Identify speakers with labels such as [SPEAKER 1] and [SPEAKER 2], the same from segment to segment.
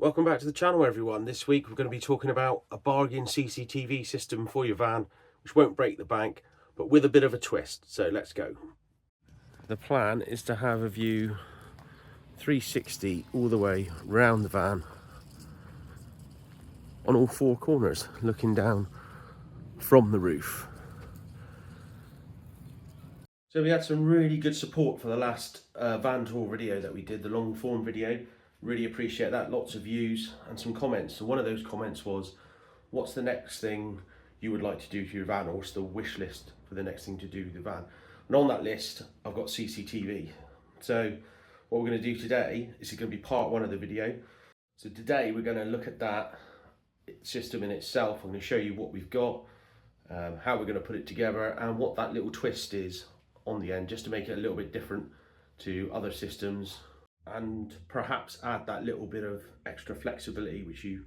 [SPEAKER 1] Welcome back to the channel, everyone. This week we're going to be talking about a bargain CCTV system for your van, which won't break the bank, but with a bit of a twist. So let's go. The plan is to have a view 360 all the way round the van on all four corners, looking down from the roof. So we had some really good support for the last van tour video that we did, the long form video. Really appreciate that. Lots of views and some comments. So one of those comments was, what's the next thing you would like to do to your van, or what's the wish list for the next thing to do to the van? And on that list, I've got CCTV. So what we're going to do today is going to be part one of the video. So today we're going to look at that system in itself. I'm going to show you what we've got, how we're going to put it together, and what that little twist is on the end, just to make it a little bit different to other systems, and perhaps add that little bit of extra flexibility which you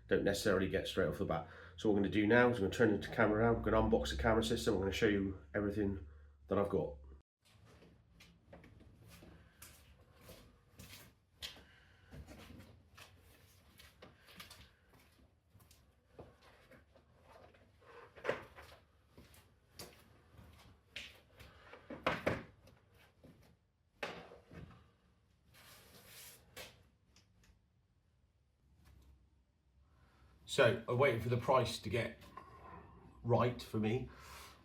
[SPEAKER 1] don't necessarily get straight off the bat. So what we're going to do now is I'm going to turn the camera around, I'm going to unbox the camera system, I'm going to show you everything that I've got. So I'm waiting for the price to get right for me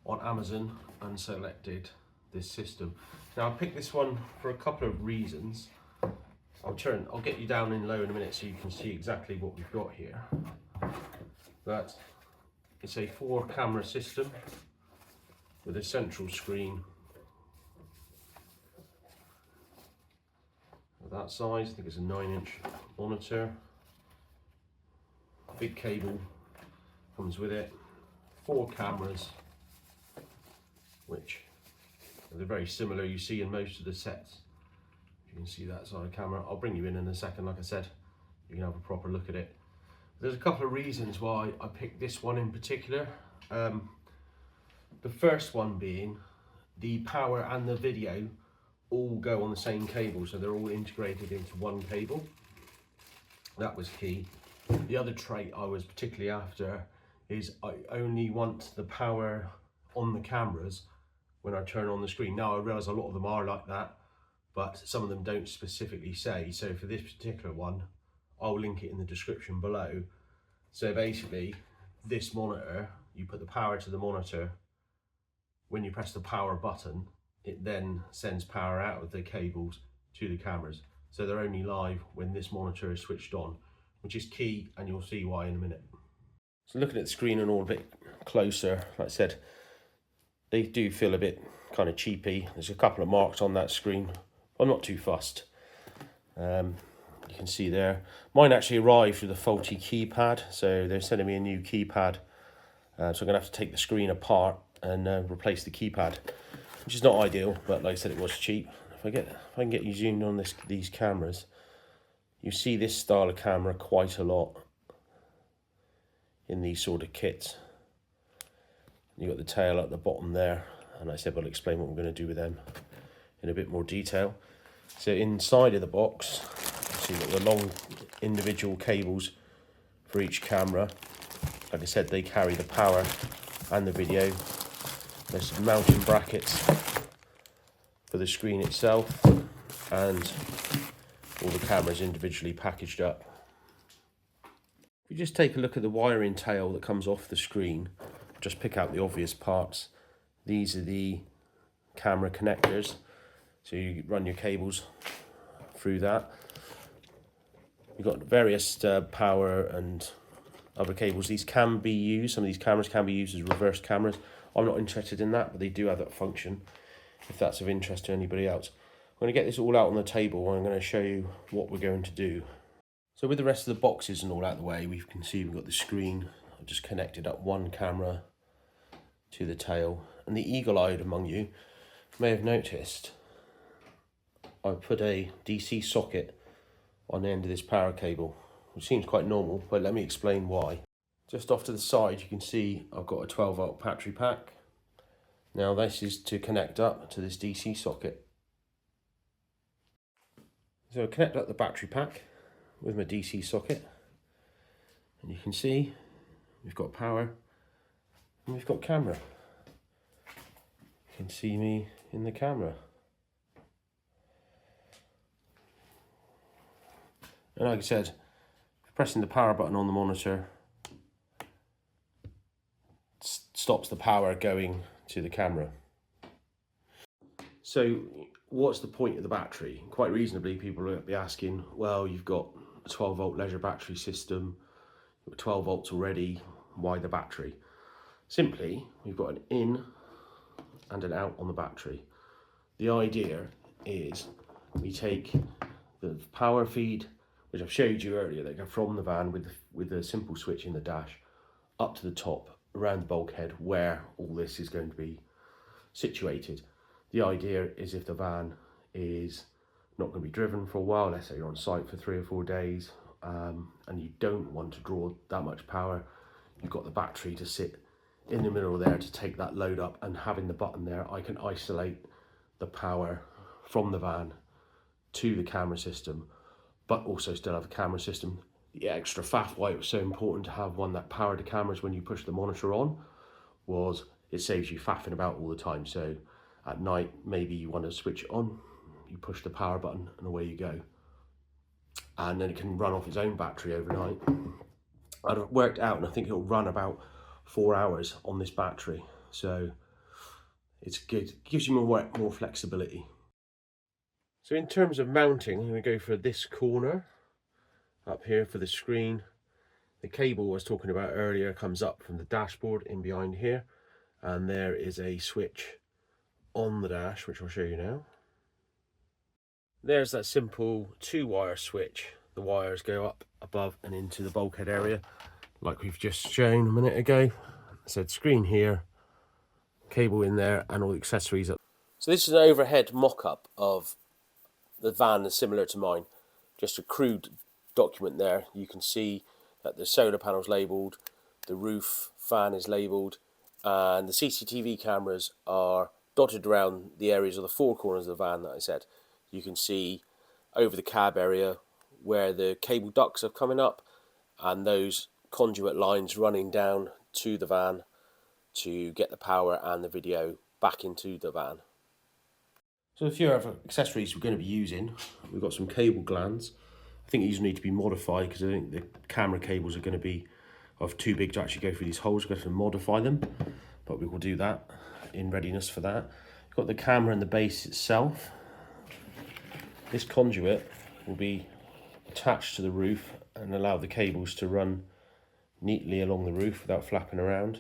[SPEAKER 1] on Amazon and selected this system. Now I picked this one for a couple of reasons. I'll get you down in low in a minute so you can see exactly what we've got here. But it's a 4-camera system with a central screen of that size. I think it's a 9-inch monitor. Big cable comes with it, 4 cameras, which are very similar you see in most of the sets. You can see that side of camera. I'll bring you in a second. Like I said, you can have a proper look at it. There's a couple of reasons why I picked this one in particular. The first one being the power and the video all go on the same cable, so they're all integrated into one cable. That was key. The other trait I was particularly after is I only want the power on the cameras when I turn on the screen. Now I realise a lot of them are like that, but some of them don't specifically say. So for this particular one, I'll link it in the description below. So basically, this monitor, you put the power to the monitor. When you press the power button, it then sends power out of the cables to the cameras. So they're only live when this monitor is switched on, which is key, and you'll see why in a minute. So looking at the screen and all a bit closer, like I said, they do feel a bit kind of cheapy. There's a couple of marks on that screen. I'm not too fussed. You can see there. Mine actually arrived with a faulty keypad, so they're sending me a new keypad. So I'm going to have to take the screen apart and replace the keypad, which is not ideal, but like I said, it was cheap. If I can get you zoomed on these cameras, you see this style of camera quite a lot in these sort of kits. You've got the tail at the bottom there, and I said we'll explain what we're going to do with them in a bit more detail. So inside of the box, you see you've got the long individual cables for each camera. Like I said, they carry the power and the video. There's some mounting brackets for the screen itself, and all the cameras individually packaged up. If you just take a look at the wiring tail that comes off the screen, just pick out the obvious parts. These are the camera connectors, so you run your cables through that. You've got various power and other cables. These can be used, some of these cameras can be used as reverse cameras. I'm not interested in that, but they do have that function if that's of interest to anybody else. I'm going to get this all out on the table and I'm going to show you what we're going to do. So with the rest of the boxes and all out of the way, we can see we've got the screen. I've just connected up one camera to the tail. And the eagle-eyed among you may have noticed I've put a DC socket on the end of this power cable, which seems quite normal, but let me explain why. Just off to the side, you can see I've got a 12-volt battery pack. Now this is to connect up to this DC socket. So connect up the battery pack, with my DC socket, and you can see we've got power and we've got camera. You can see me in the camera. And like I said, pressing the power button on the monitor stops the power going to the camera. So what's the point of the battery? Quite reasonably, people will be asking, well, you've got a 12-volt leisure battery system, you've got 12 volts already, why the battery? Simply, we've got an in and an out on the battery. The idea is we take the power feed, which I've showed you earlier, they go from the van with a simple switch in the dash up to the top around the bulkhead where all this is going to be situated. The idea is if the van is not going to be driven for a while, let's say you're on site for 3 or 4 days, and you don't want to draw that much power, you've got the battery to sit in the middle there to take that load up, and having the button there, I can isolate the power from the van to the camera system, but also still have a camera system. The extra faff why it was so important to have one that powered the cameras when you push the monitor on was it saves you faffing about all the time. So at night, maybe you want to switch it on, you push the power button and away you go. And then it can run off its own battery overnight. I've worked out and I think it'll run about 4 hours on this battery. So it's good, it gives you more flexibility. So in terms of mounting, I'm going to go for this corner up here for the screen. The cable I was talking about earlier comes up from the dashboard in behind here, and there is a switch on the dash, which I'll show you now. There's that simple 2-wire switch. The wires go up above and into the bulkhead area, like we've just shown a minute ago. I said screen here, cable in there, and all the accessories up. So this is an overhead mock-up of the van is similar to mine, just a crude document there. You can see that the solar panel's labelled, the roof fan is labelled, and the CCTV cameras are dotted around the areas of the 4 corners of the van that I said. You can see over the cab area where the cable ducts are coming up, and those conduit lines running down to the van to get the power and the video back into the van. So a few other accessories we're going to be using. We've got some cable glands. I think these need to be modified because I think the camera cables are going to be too big to actually go through these holes. We're going to have to modify them, but we will do that in readiness for that. We've got the camera and the base itself. This conduit will be attached to the roof and allow the cables to run neatly along the roof without flapping around.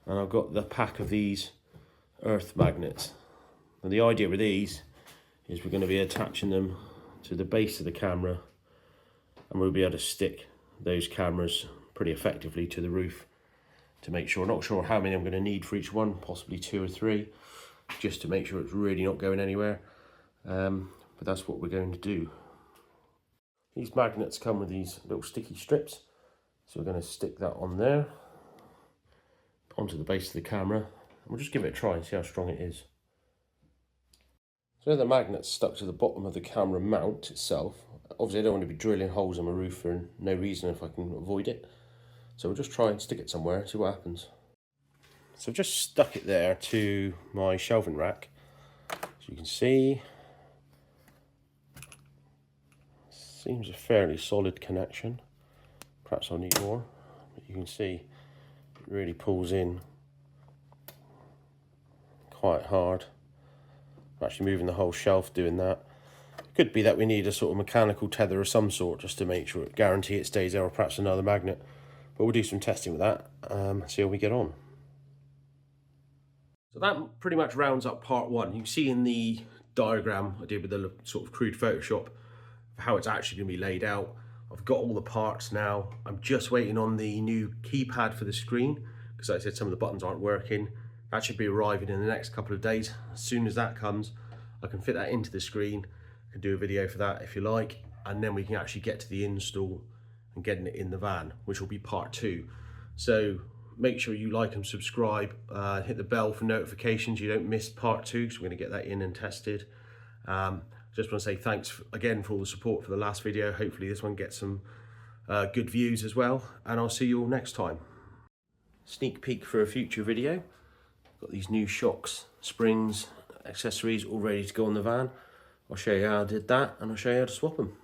[SPEAKER 1] And I've got the pack of these earth magnets. And the idea with these is we're going to be attaching them to the base of the camera, and we'll be able to stick those cameras pretty effectively to the roof to make sure, not sure how many I'm going to need for each one, possibly 2 or 3, just to make sure it's really not going anywhere. But that's what we're going to do. These magnets come with these little sticky strips, so we're going to stick that on there, onto the base of the camera, and we'll just give it a try and see how strong it is. So the magnet's stuck to the bottom of the camera mount itself. Obviously I don't want to be drilling holes in my roof for no reason if I can avoid it. So we'll just try and stick it somewhere and see what happens. So I've just stuck it there to my shelving rack. So you can see, seems a fairly solid connection. Perhaps I'll need more, but you can see it really pulls in quite hard. I'm actually moving the whole shelf doing that. It could be that we need a sort of mechanical tether of some sort just to make sure, guarantee it stays there, or perhaps another magnet. But we'll do some testing with that, see how we get on. So that pretty much rounds up part 1. You can see in the diagram I did with the sort of crude Photoshop how it's actually going to be laid out. I've got all the parts now. I'm just waiting on the new keypad for the screen because, like I said, some of the buttons aren't working. That should be arriving in the next couple of days. As soon as that comes, I can fit that into the screen. I can do a video for that if you like, and then we can actually get to the install and getting it in the van, which will be part 2. So make sure you like and subscribe, hit the bell for notifications. You don't miss part 2 because we're going to get that in and tested. Just want to say thanks again for all the support for the last video. Hopefully this one gets some good views as well, and I'll see you all next time. Sneak peek for a future video. Got these new shocks, springs, accessories all ready to go on the van. I'll show you how I did that, and I'll show you how to swap them.